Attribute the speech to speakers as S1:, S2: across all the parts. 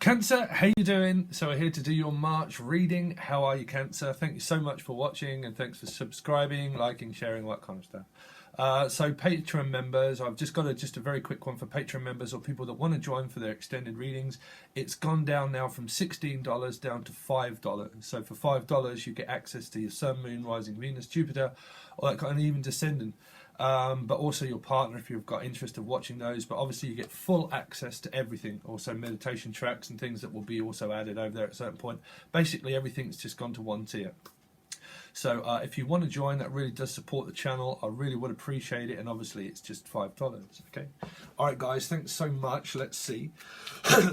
S1: Cancer, how you doing? So we're here to do your March reading. How are you, Cancer? Thank you so much for watching and thanks for subscribing, liking, sharing, all that kind of stuff. So Patron members, I've just got just a very quick one for Patron members or people that want to join for their extended readings. It's gone down now from $16 down to $5. So for $5 you get access to your Sun, Moon, Rising, Venus, Jupiter, all that kind of, even Descendant. But also your partner if you've got interest of watching those. But obviously you get full access to everything, also meditation tracks and things that will be also added over there at a certain point. Basically everything's just gone to one tier. So if you want to join, that really does support the channel. I really would appreciate it, and obviously it's just $5. Okay, all right guys, thanks so much. Let's see.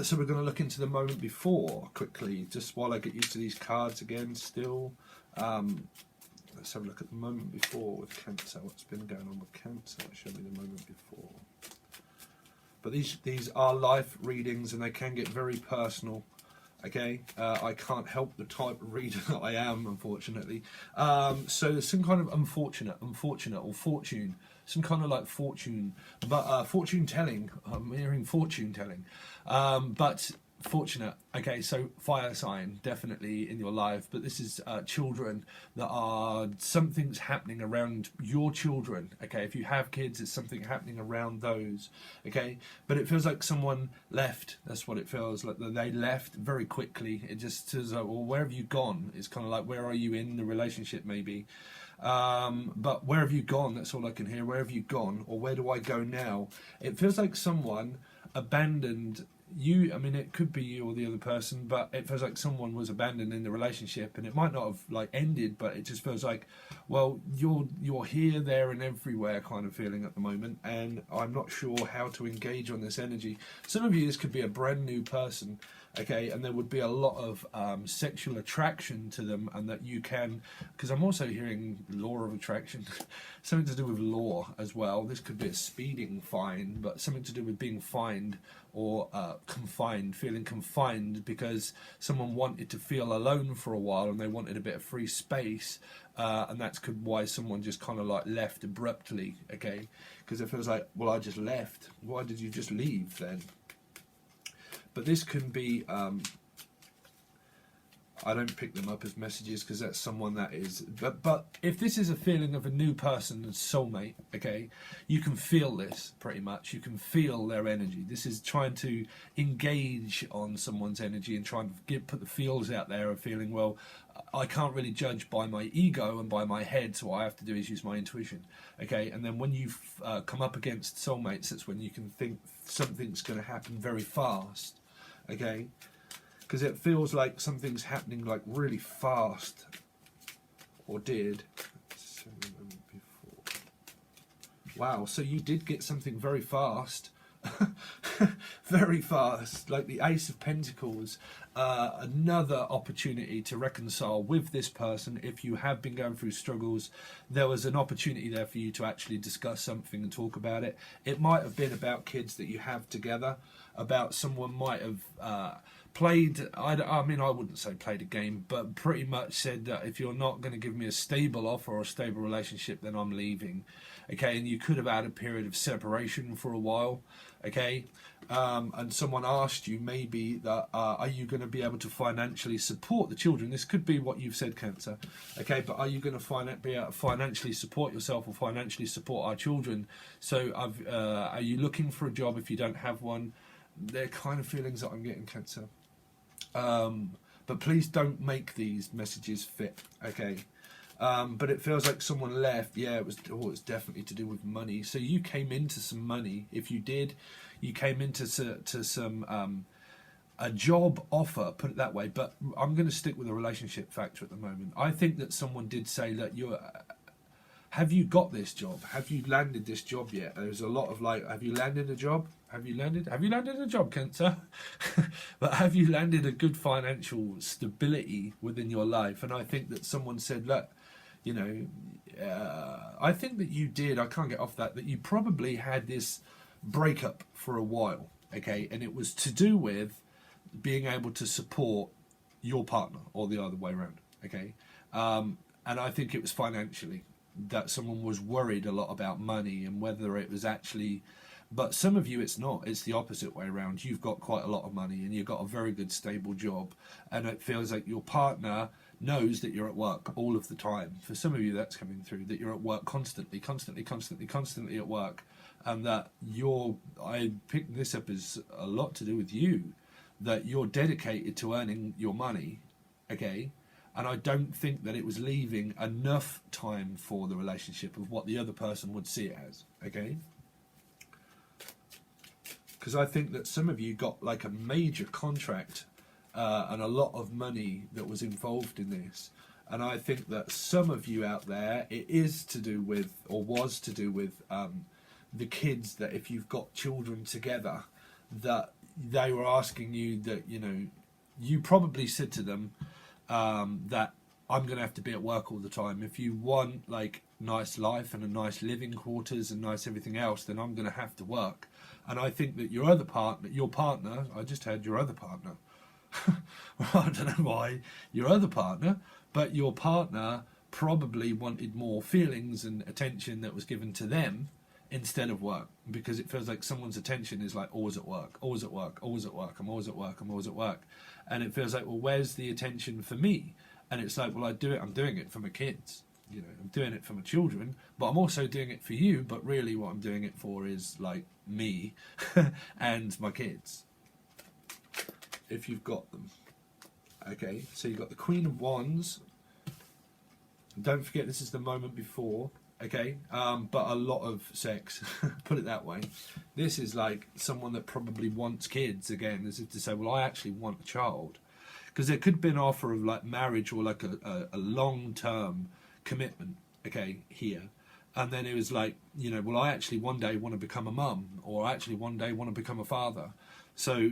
S1: So we're going to look into the moment before quickly, just while I get used to these cards again still. Let's have a look at the moment before with Cancer. What's been going on with Cancer? Show me the moment before. But these are life readings and they can get very personal. Okay, I can't help the type of reader that I am, unfortunately. So there's some kind of unfortunate or fortune, some kind of like fortune, but fortune telling. I'm hearing fortune telling, but fortunate. Okay, so fire sign definitely in your life, but this is children that are, something's happening around your children. Okay, if you have kids, there's something happening around those. Okay, but it feels like someone left. That's what it feels like, that they left very quickly. It just says, well, where have you gone? It's kind of like, where are you in the relationship maybe, but where have you gone? That's all I can hear. Where have you gone, or where do I go now? It feels like someone abandoned you. I mean, it could be you or the other person, but it feels like someone was abandoned in the relationship, and it might not have like ended, but it just feels like, well, you're here, there and everywhere kind of feeling at the moment, and I'm not sure how to engage on this energy. Some of you, this could be a brand new person, okay, and there would be a lot of sexual attraction to them, and that you can, because I'm also hearing law of attraction, something to do with law as well. This could be a speeding fine, but something to do with being fined or confined, feeling confined because someone wanted to feel alone for a while and they wanted a bit of free space, and that's why someone just kind of like left abruptly. Okay, because it feels like, well, I just left. Why did you just leave then? But this can be, I don't pick them up as messages because that's someone that is, but if this is a feeling of a new person and soulmate, okay, you can feel this pretty much. You can feel their energy. This is trying to engage on someone's energy and trying to put the feels out there of feeling, well, I can't really judge by my ego and by my head, so what I have to do is use my intuition. Okay, and then when you come up against soulmates, that's when you can think something's going to happen very fast. Okay, because it feels like something's happening like really fast, or did. Wow, so you did get something very fast. Very fast, like the Ace of Pentacles. Another opportunity to reconcile with this person. If you have been going through struggles, there was an opportunity there for you to actually discuss something and talk about it. It might have been about kids that you have together, about someone might have played, I mean, I wouldn't say played a game, but pretty much said that if you're not going to give me a stable offer or a stable relationship, then I'm leaving. Okay, and you could have had a period of separation for a while. Okay, and someone asked you maybe that, are you going to be able to financially support the children? This could be what you've said, Cancer. Okay, but are you going to be able to financially support yourself or financially support our children? So are you looking for a job if you don't have one? They're kind of feelings that I'm getting, Cancer. But please don't make these messages fit. Okay. But it feels like someone left. Yeah, it was definitely to do with money. So you came into some money. If you did, you came into some a job offer, put it that way. But I'm going to stick with the relationship factor at the moment. I think that someone did say that have you got this job? Have you landed this job yet? There's a lot of like, have you landed a job? Have you landed a job, Cancer? But have you landed a good financial stability within your life? And I think that someone said, look, you know, I think that you did, I can't get off that you probably had this breakup for a while, okay? And it was to do with being able to support your partner or the other way around, okay? And I think it was financially that someone was worried a lot about money and whether it was actually But some of you, it's not. It's the opposite way around. You've got quite a lot of money and you've got a very good, stable job. And it feels like your partner knows that you're at work all of the time. For some of you, that's coming through, that you're at work constantly at work. And that I picked this up as a lot to do with you, that you're dedicated to earning your money, okay? And I don't think that it was leaving enough time for the relationship of what the other person would see it as, okay? Because I think that some of you got like a major contract and a lot of money that was involved in this. And I think that some of you out there, it is to do with, or was to do with, the kids, that if you've got children together, that they were asking you that, you know, you probably said to them that I'm going to have to be at work all the time. If you want like nice life and a nice living quarters and nice everything else, then I'm going to have to work. And I think that your partner, I just had your other partner. I don't know why your other partner, but your partner probably wanted more feelings and attention that was given to them instead of work, because it feels like someone's attention is like always at work, always at work, always at work, I'm always at work, I'm always at work. And it feels like, well, where's the attention for me? And it's like, well, I'm doing it for my kids, you know, I'm doing it for my children, but I'm also doing it for you. But really what I'm doing it for is like me and my kids, if you've got them. Okay, so you've got the Queen of Wands. Don't forget, this is the moment before. Okay, but a lot of sex, put it that way. This is like someone that probably wants kids, again, as if to say, well, I actually want a child. Because there could be an offer of like marriage or like a long-term commitment, okay, here. And then it was like, you know, well, I actually one day want to become a mum, or I actually one day want to become a father. So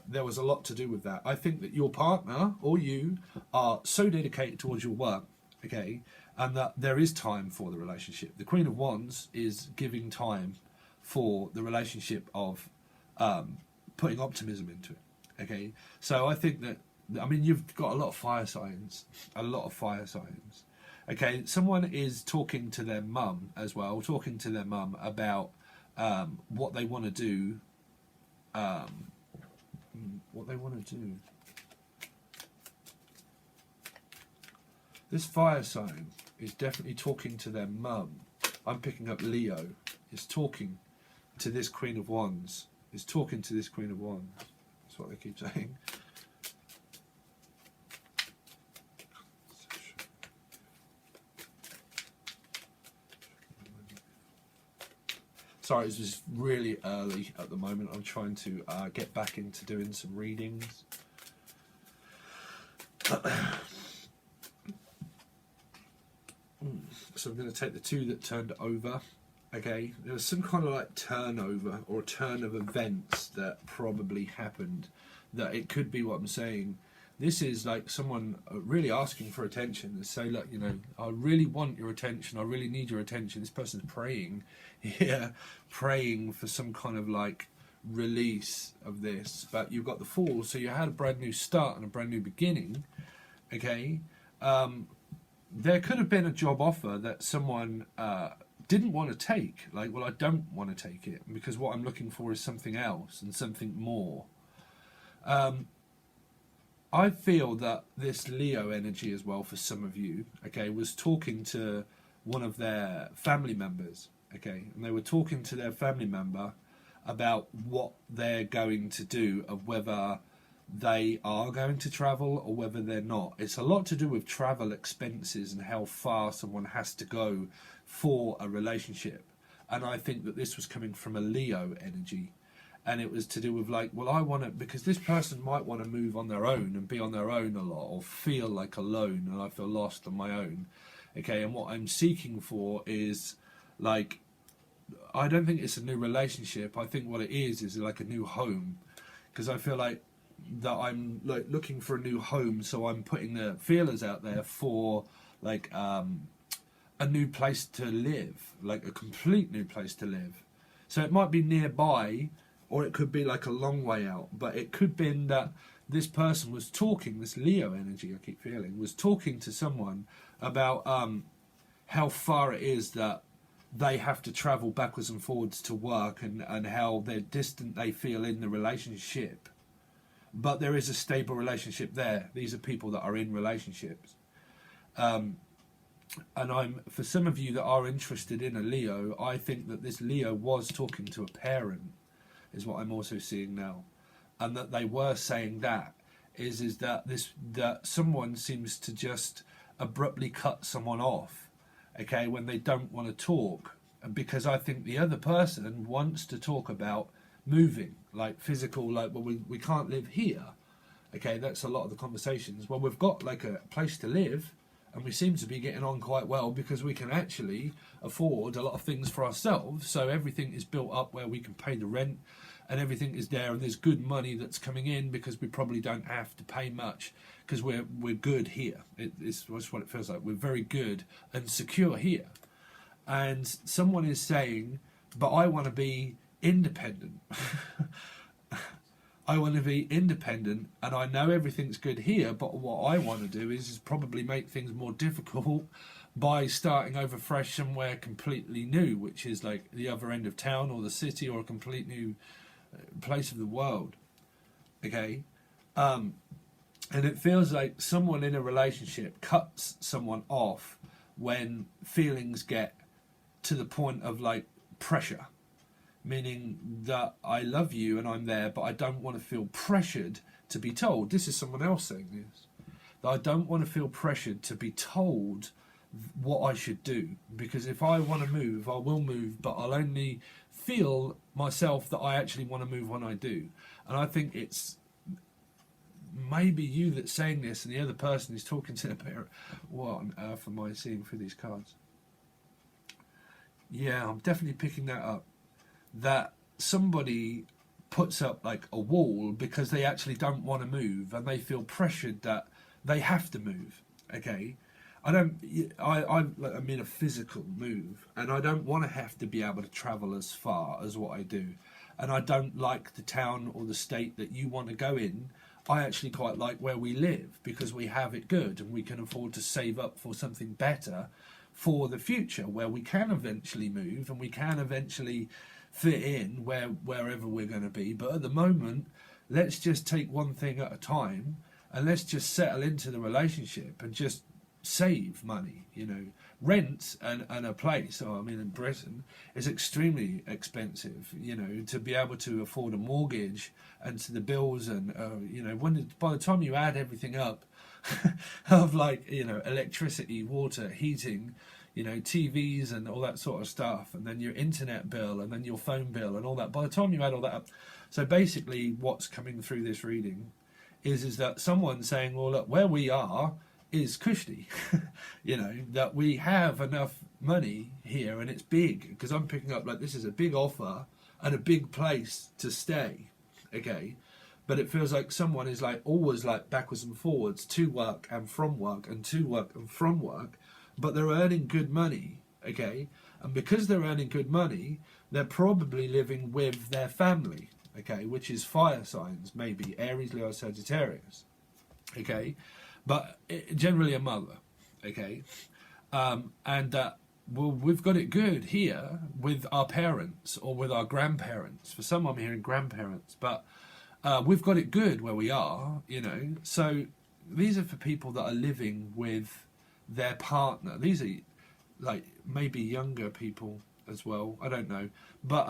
S1: there was a lot to do with that. I think that your partner or you are so dedicated towards your work, okay, and that there is time for the relationship. The Queen of Wands is giving time for the relationship of putting optimism into it, okay? So I think that, I mean, you've got a lot of fire signs, okay? Someone is talking to their mum as well, about what they want to do, This fire sign is definitely talking to their mum. I'm picking up Leo. Is talking to this Queen of Wands. That's what they keep saying. Sorry, it's just really early at the moment. I'm trying to get back into doing some readings. So I'm going to take the two that turned over. Okay, there was some kind of like turnover or turn of events that probably happened. That it could be what I'm saying. This is like someone really asking for attention. They say, look, you know, I really want your attention. I really need your attention. This person's praying, yeah, praying for some kind of like release of this. But you've got the Fool, so you had a brand new start and a brand new beginning. Okay. There could have been a job offer that someone didn't want to take. Like, well, I don't want to take it because what I'm looking for is something else and something more. I feel that this Leo energy as well for some of you, okay, was talking to one of their family members, okay, and they were talking to their family member about what they're going to do, of whether they are going to travel or whether they're not. It's a lot to do with travel expenses and how far someone has to go for a relationship. And I think that this was coming from a Leo energy. And it was to do with like, well, I want to, because this person might want to move on their own and be on their own a lot, or feel like alone, and I feel lost on my own. Okay, and what I'm seeking for is like, I don't think it's a new relationship. I think what it is like a new home. Because I feel like that I'm like looking for a new home, so I'm putting the feelers out there for like a new place to live, like a complete new place to live. So it might be nearby, or it could be like a long way out, but it could be that this person was talking, this Leo energy I keep feeling, was talking to someone about how far it is that they have to travel backwards and forwards to work, and how they're distant they feel in the relationship. But there is a stable relationship there. These are people that are in relationships. And for some of you that are interested in a Leo, I think that this Leo was talking to a parent, is what I'm also seeing now. And that they were saying that is that someone seems to just abruptly cut someone off, okay, when they don't want to talk. Because I think the other person wants to talk about moving, like physical, like, well, we can't live here. Okay, that's a lot of the conversations. Well, we've got like a place to live, and we seem to be getting on quite well because we can actually afford a lot of things for ourselves. So everything is built up where we can pay the rent, and everything is there, and there's good money that's coming in because we probably don't have to pay much because we're good here. It's what it feels like. We're very good and secure here. And someone is saying, but I want to be independent. I want to be independent, and I know everything's good here, but what I want to do is probably make things more difficult by starting over fresh somewhere completely new, which is like the other end of town or the city or a complete new place of the world. Okay? And it feels like someone in a relationship cuts someone off when feelings get to the point of like pressure. Meaning that I love you and I'm there, but I don't want to feel pressured to be told. This is someone else saying this. That I don't want to feel pressured to be told what I should do. Because if I want to move, I will move, but I'll only feel myself that I actually want to move when I do. And I think it's maybe you that's saying this and the other person is talking to the parent. What on earth am I seeing through these cards? Yeah, I'm definitely picking that up. That somebody puts up like a wall because they actually don't want to move and they feel pressured that they have to move. Okay, I mean a physical move, and I don't want to have to be able to travel as far as what I do, and I don't like the town or the state that you want to go in. I actually quite like where we live because we have it good and we can afford to save up for something better for the future, where we can eventually move and we can eventually fit in wherever we're going to be. But at the moment, let's just take one thing at a time and let's just settle into the relationship and just save money. You know, rent and a place, I mean in Britain, is extremely expensive, you know, to be able to afford a mortgage and to the bills, and you know, by the time you add everything up of like, you know, electricity, water, heating, you know, TVs and all that sort of stuff, and then your internet bill and then your phone bill and all that, by the time you add all that up. So basically what's coming through this reading is that someone's saying, well, look, where we are is cushy. You know, that we have enough money here and it's big, because I'm picking up like this is a big offer and a big place to stay. Okay, but it feels like someone is like always like backwards and forwards to work and from work and to work and from work, but they're earning good money. Okay, and because they're earning good money, they're probably living with their family. Okay, which is fire signs, maybe Aries, Leo, Sagittarius. Okay, but generally a mother. Okay, and well, we've got it good here with our parents or with our grandparents. For some, I'm hearing grandparents, but we've got it good where we are, you know. So these are for people that are living with their partner. These are like maybe younger people as well. I don't know, but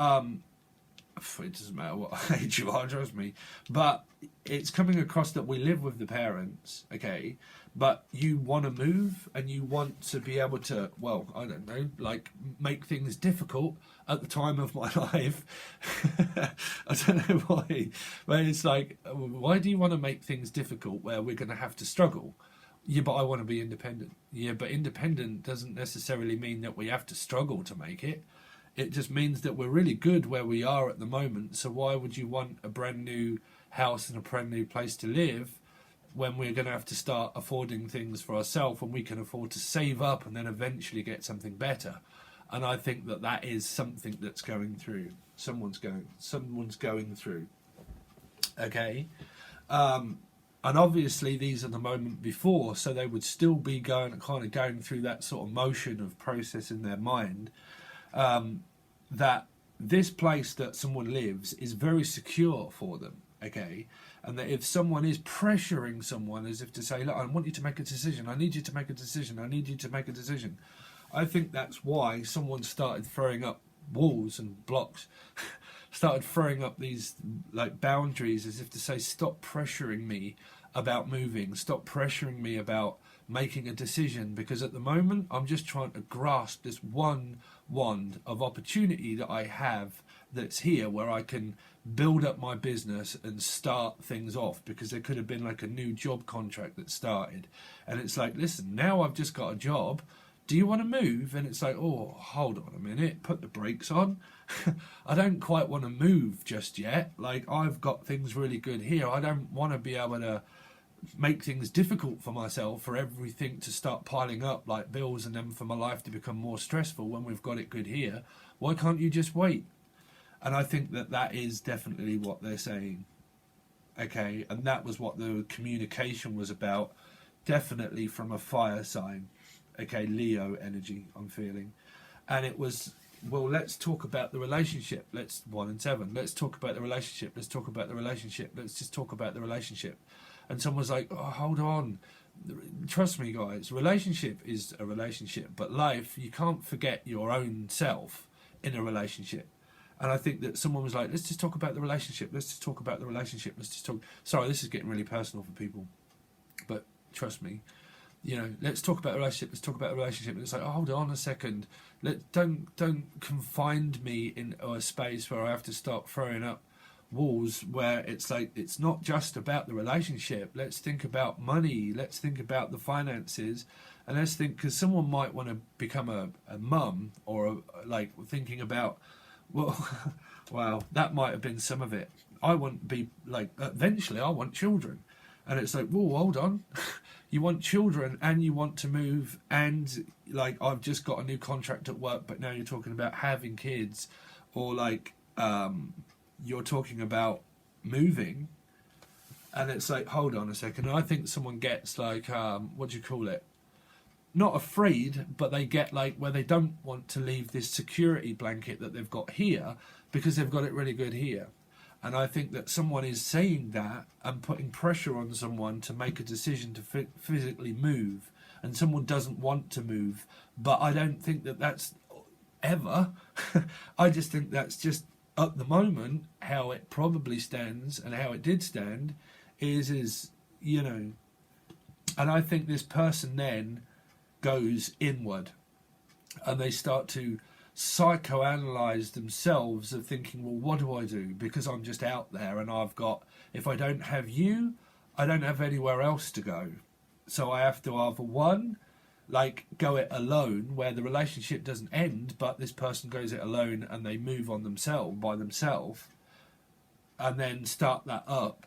S1: it doesn't matter what age you are, trust me. But it's coming across that we live with the parents, okay, but you want to move and you want to be able to, well, I don't know, like make things difficult at the time of my life. I don't know why, but it's like, why do you want to make things difficult where we're going to have to struggle? Yeah, but I want to be independent. Yeah, but independent doesn't necessarily mean that we have to struggle to make it. It just means that we're really good where we are at the moment. So why would you want a brand new house and a brand new place to live when we're going to have to start affording things for ourselves, and we can afford to save up and then eventually get something better? And I think that that is something that's going through. Someone's going through. Okay. And obviously these are the moment before, so they would still be going through that sort of motion of process in their mind. that this place that someone lives is very secure for them, okay? And that if someone is pressuring someone as if to say, look, I want you to make a decision, I need you to make a decision, I need you to make a decision, I think that's why someone started throwing up walls and blocks, started throwing up these like boundaries as if to say, stop pressuring me about moving, stop pressuring me about making a decision, because at the moment I'm just trying to grasp this one wand of opportunity that I have that's here, where I can build up my business and start things off, because there could have been like a new job contract that started, and it's like, listen, now I've just got a job, do you want to move? And it's like, oh, hold on a minute, put the brakes on. I don't quite want to move just yet. Like, I've got things really good here. I don't want to be able to make things difficult for myself, for everything to start piling up like bills, and then for my life to become more stressful when we've got it good here. Why can't you just wait? And I think that that is definitely what they're saying, okay? And that was what the communication was about, definitely from a fire sign, okay? Leo energy, I'm feeling. And it was, well, let's talk about the relationship. Let's 1 and 7. Let's talk about the relationship. Let's talk about the relationship. Let's just talk about the relationship. And someone's like, oh, hold on. Trust me, guys. Relationship is a relationship. But life, you can't forget your own self in a relationship. And I think that someone was like, let's just talk about the relationship. Let's just talk about the relationship. Let's just talk. Sorry, this is getting really personal for people. But trust me. You know, let's talk about the relationship. Let's talk about the relationship. And it's like, oh, hold on a second. Don't confine me in a space where I have to start throwing up walls, where it's like, it's not just about the relationship. Let's think about money. Let's think about the finances. And let's think, because someone might want to become a mum, or like thinking about, well, wow, that might have been some of it. I want to be like, eventually I want children. And it's like, whoa, hold on. You want children and you want to move, and like, I've just got a new contract at work, but now you're talking about having kids, or like, you're talking about moving. And it's like, hold on a second. And I think someone gets like, what do you call it? Not afraid, but they get like, where they don't want to leave this security blanket that they've got here, because they've got it really good here. And I think that someone is saying that and putting pressure on someone to make a decision to physically move, and someone doesn't want to move. But I don't think that that's ever. I just think that's just at the moment how it probably stands, and how it did stand is you know. And I think this person then goes inward, and they start to psychoanalyze themselves, of thinking, well, what do I do? Because I'm just out there, and I've got, if I don't have you, I don't have anywhere else to go. So I have to either, one, like go it alone, where the relationship doesn't end, but this person goes it alone and they move on themselves, by themselves, and then start that up,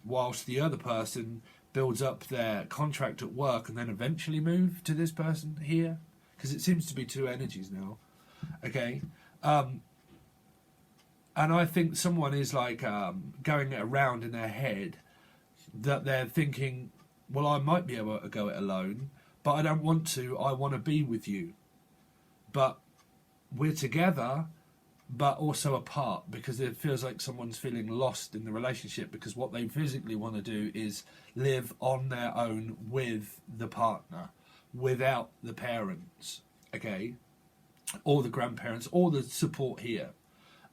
S1: whilst the other person builds up their contract at work and then eventually move to this person here. Because it seems to be two energies now. Okay, and I think someone is like going it around in their head, that they're thinking, well, I might be able to go it alone, but I don't want to. I want to be with you, but we're together, but also apart, because it feels like someone's feeling lost in the relationship, because what they physically want to do is live on their own with the partner, without the parents, okay, or the grandparents, or the support here.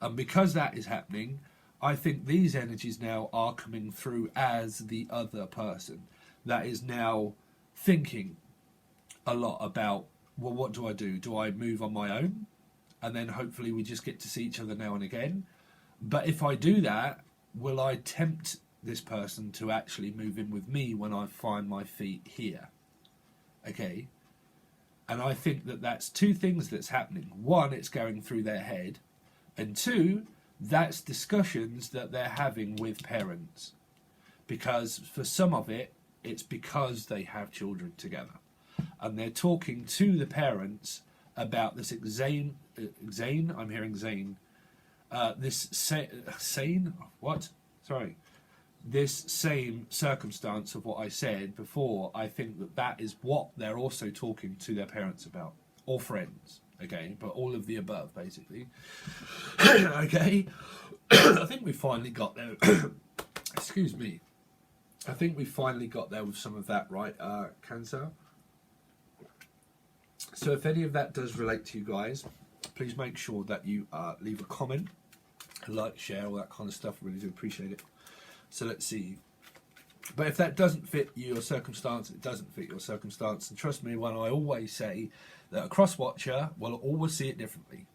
S1: And because that is happening, I think these energies now are coming through as the other person that is now thinking a lot about, well, what do I do? Do I move on my own? And then hopefully we just get to see each other now and again. But if I do that, will I tempt this person to actually move in with me when I find my feet here? Okay. And I think that that's two things that's happening. One, it's going through their head. And two, that's discussions that they're having with parents. Because for some of it, it's because they have children together. And they're talking to the parents about this Zane, I'm hearing Zane. This sane, what? Sorry. This same circumstance of what I said before, I think that that is what they're also talking to their parents about, or friends. okay, but all of the above, basically. Okay, I think we finally got there. Excuse me. I think we finally got there with some of that, right, Cancer? So if any of that does relate to you guys, please make sure that you leave a comment, like, share, all that kind of stuff. I really do appreciate it. So let's see. But if that doesn't fit your circumstance, it doesn't fit your circumstance. And trust me when I always say that a cross-watcher will always see it differently.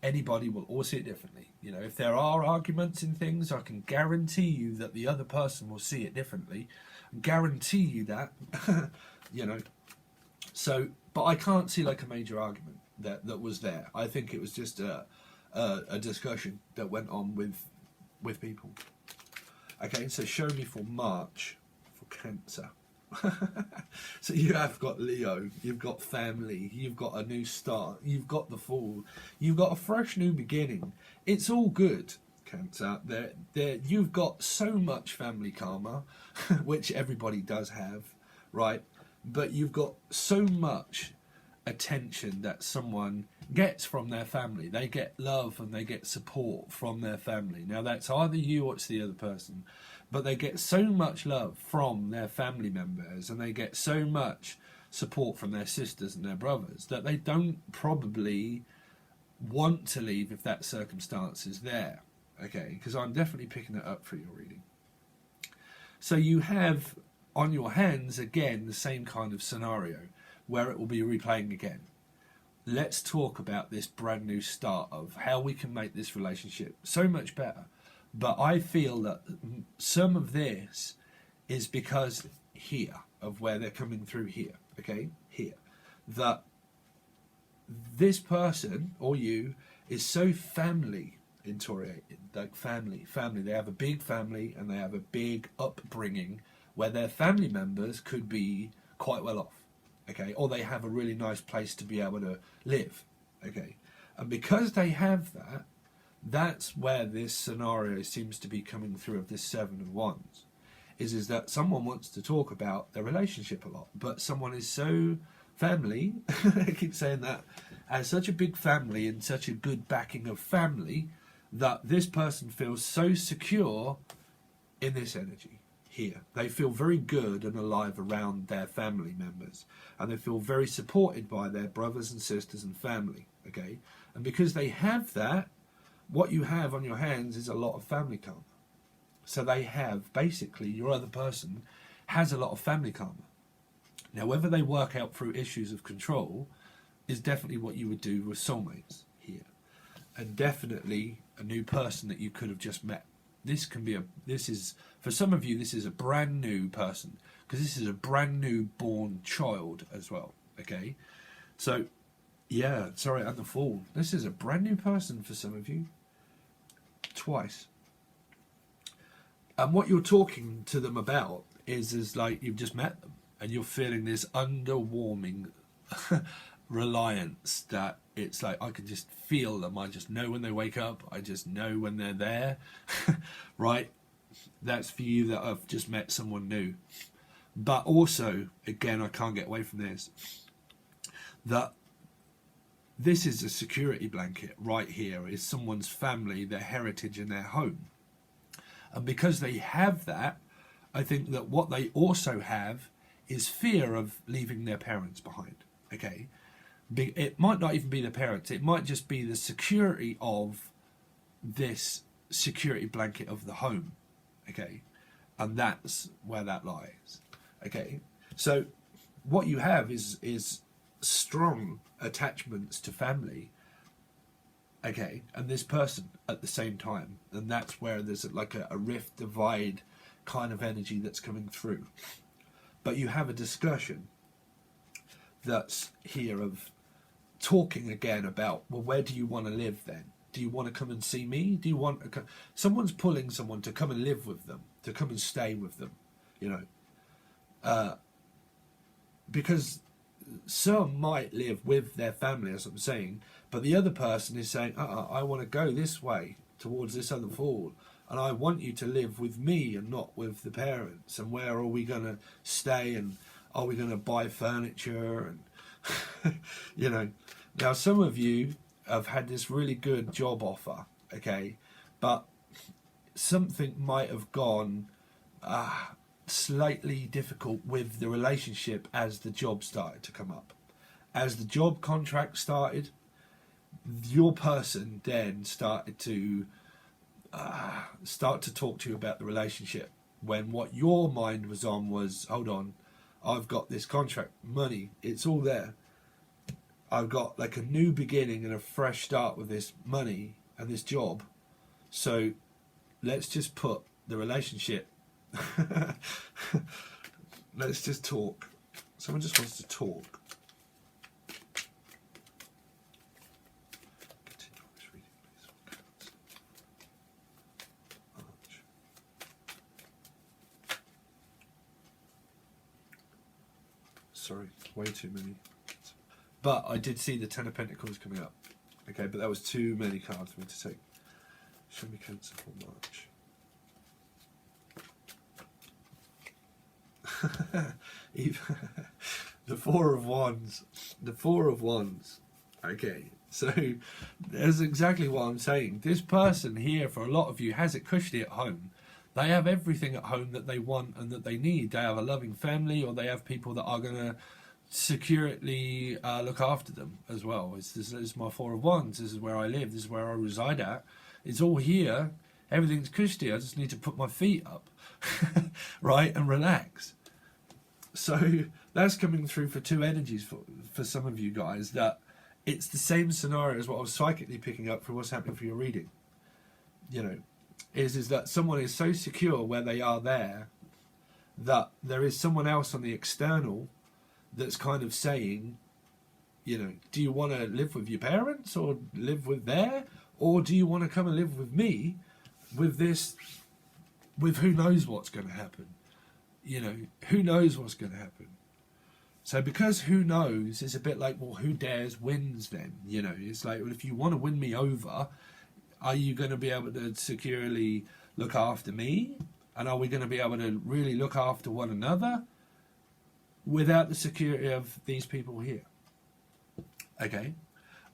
S1: Anybody will always see it differently. You know, if there are arguments in things, I can guarantee you that the other person will see it differently. Guarantee you that. You know. So, but I can't see like a major argument that was there. I think it was just a discussion that went on with people. Okay, so show me for March for Cancer. So you have got Leo, you've got family, you've got a new start, you've got the Fool, you've got a fresh new beginning. It's all good, Cancer. You've got so much family karma, which everybody does have, right? But you've got so much attention that someone gets from their family. They get love and they get support from their family. Now that's either you or it's the other person, but they get so much love from their family members and they get so much support from their sisters and their brothers that they don't probably want to leave if that circumstance is there. Okay, because I'm definitely picking it up for your reading. So you have on your hands again the same kind of scenario where it will be replaying again. Let's talk about this brand new start of how we can make this relationship so much better. But I feel that some of this is because here, of where they're coming through here, okay, here, that this person or you is so family oriented, like family. They have a big family and they have a big upbringing where their family members could be quite well off. Okay, or they have a really nice place to be able to live, okay, and because they have that, that's where this scenario seems to be coming through of this Seven of Wands, is that someone wants to talk about their relationship a lot, but someone is so family, I keep saying that, has such a big family and such a good backing of family, that this person feels so secure in this energy. Here, they feel very good and alive around their family members, and they feel very supported by their brothers and sisters and family, okay, and because they have that, what you have on your hands is a lot of family karma. So they have, basically, your other person has a lot of family karma. Now whether they work out through issues of control is definitely what you would do with soulmates here, and definitely a new person that you could have just met. This is, for some of you, this is a brand new person, because this is a brand new born child as well, okay? So, yeah, sorry, and the Fool. This is a brand new person for some of you, twice. And what you're talking to them about is like you've just met them, and you're feeling this underwarming reliance that it's like I can just feel them. I just know when they wake up. I just know when they're there. Right? That's for you that I've just met someone new. But also, again, I can't get away from this, that this is a security blanket right here, is someone's family, their heritage and their home. And because they have that, I think that what they also have is fear of leaving their parents behind. Okay? It might not even be the parents, it might just be the security of this security blanket of the home, okay, and that's where that lies, okay. So what you have is strong attachments to family, okay, and this person at the same time, and that's where there's like a rift, divide kind of energy that's coming through. But you have a discussion that's here of talking again about, well, where do you want to live then? Do you want to come and see me? Do you want someone's pulling someone to come and live with them, to come and stay with them, you know, because some might live with their family, as I'm saying, but the other person is saying, I want to go this way towards this other Fool, and I want you to live with me and not with the parents. And where are we going to stay? And are we going to buy furniture? And you know, Now, some of you have had this really good job offer, okay, but something might have gone slightly difficult with the relationship as the job started to come up. As the job contract started, your person then started to talk to you about the relationship, when what your mind was on was, hold on, I've got this contract, money, it's all there. I've got like a new beginning and a fresh start with this money and this job. So let's just put the relationship, let's just talk. Someone just wants to talk. Sorry, way too many. But I did see the Ten of Pentacles coming up. Okay, but that was too many cards for me to take. Show me Cancer for March. The Four of Wands. The Four of Wands. Okay, so that's exactly what I'm saying. This person here, for a lot of you, has it cushy at home. They have everything at home that they want and that they need. They have a loving family, or they have people that are going to securely look after them as well. This is my Four of Wands. This is where I live. This is where I reside at. It's all here. Everything's cushy. I just need to put my feet up, right, and relax. So that's coming through for two energies for some of you guys, that it's the same scenario as what I was psychically picking up for what's happening for your reading. You know, is that someone is so secure where they are there that there is someone else on the external that's kind of saying, you know, do you want to live with your parents or live with there, or do you want to come and live with me with this, with who knows what's going to happen? You know, who knows what's going to happen? So because who knows is a bit like, well, who dares wins then? You know, it's like, well, if you want to win me over, are you going to be able to securely look after me? And are we going to be able to really look after one another without the security of these people here? Okay.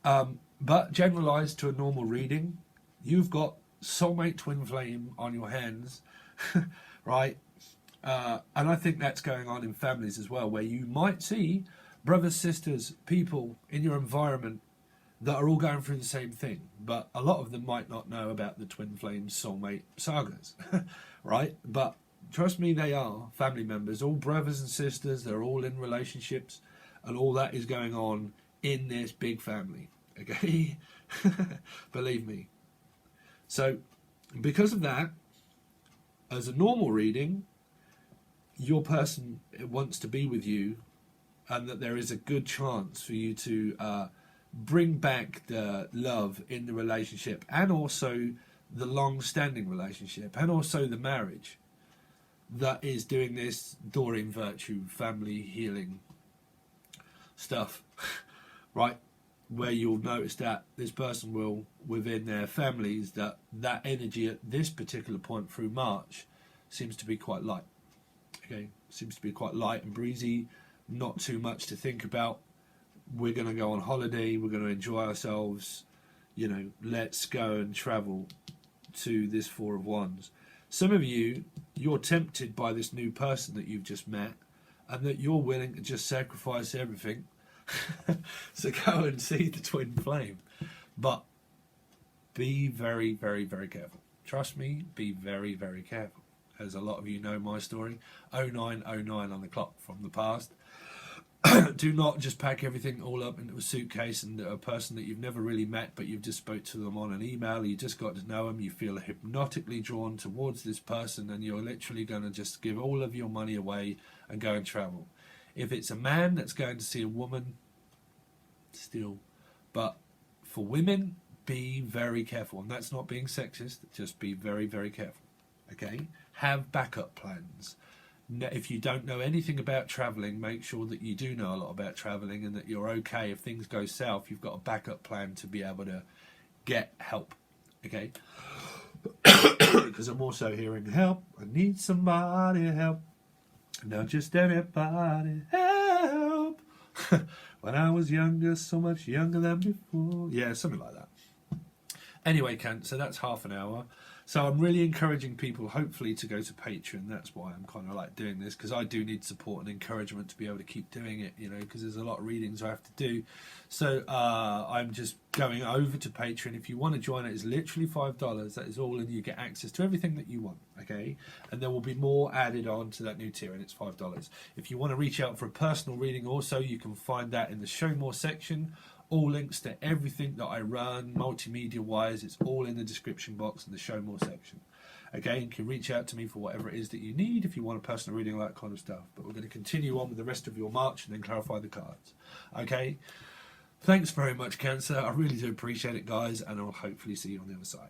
S1: But generalized to a normal reading, you've got soulmate twin flame on your hands, right? And I think that's going on in families as well, where you might see brothers, sisters, people in your environment that are all going through the same thing, but a lot of them might not know about the twin flame soulmate sagas, right? But trust me, they are family members, all brothers and sisters. They're all in relationships, and all that is going on in this big family, okay? Believe me. So because of that, as a normal reading, your person wants to be with you, and that there is a good chance for you to bring back the love in the relationship, and also the long-standing relationship, and also the marriage that is doing this Doreen Virtue family healing stuff, right? Where you'll notice that this person will, within their families, that energy at this particular point through March seems to be quite light. Okay, seems to be quite light and breezy, not too much to think about. We're going to go on holiday, we're going to enjoy ourselves, you know, let's go and travel to this Four of Wands. Some of you, you're tempted by this new person that you've just met, and that you're willing to just sacrifice everything to go and see the twin flame. But be very, very, very careful. Trust me, be very, very careful. As a lot of you know my story, 0909 on the clock from the past. Do not just pack everything all up into a suitcase, and a person that you've never really met, but you've just spoke to them on an email, you just got to know them, you feel hypnotically drawn towards this person, and you're literally going to just give all of your money away and go and travel. If it's a man that's going to see a woman, still. But for women, be very careful. And that's not being sexist, just be very, very careful. Okay? Have backup plans. If you don't know anything about travelling, make sure that you do know a lot about travelling, and that you're okay if things go south. You've got a backup plan to be able to get help. Okay? Because I'm also hearing help. I need somebody help. Not just anybody help. When I was younger, so much younger than before. Yeah, something like that. Anyway, Cancer, that's half an hour. So I'm really encouraging people, hopefully, to go to Patreon. That's why I'm kind of like doing this, because I do need support and encouragement to be able to keep doing it, you know, because there's a lot of readings I have to do. So I'm just going over to Patreon. If you want to join it, it's literally $5. That is all, and you get access to everything that you want, okay? And there will be more added on to that new tier, and it's $5. If you want to reach out for a personal reading also, you can find that in the Show More section. All links to everything that I run, multimedia-wise, it's all in the description box in the Show More section. Again, you can reach out to me for whatever it is that you need if you want a personal reading, all that kind of stuff. But we're going to continue on with the rest of your March and then clarify the cards. Okay? Thanks very much, Cancer. I really do appreciate it, guys, and I'll hopefully see you on the other side.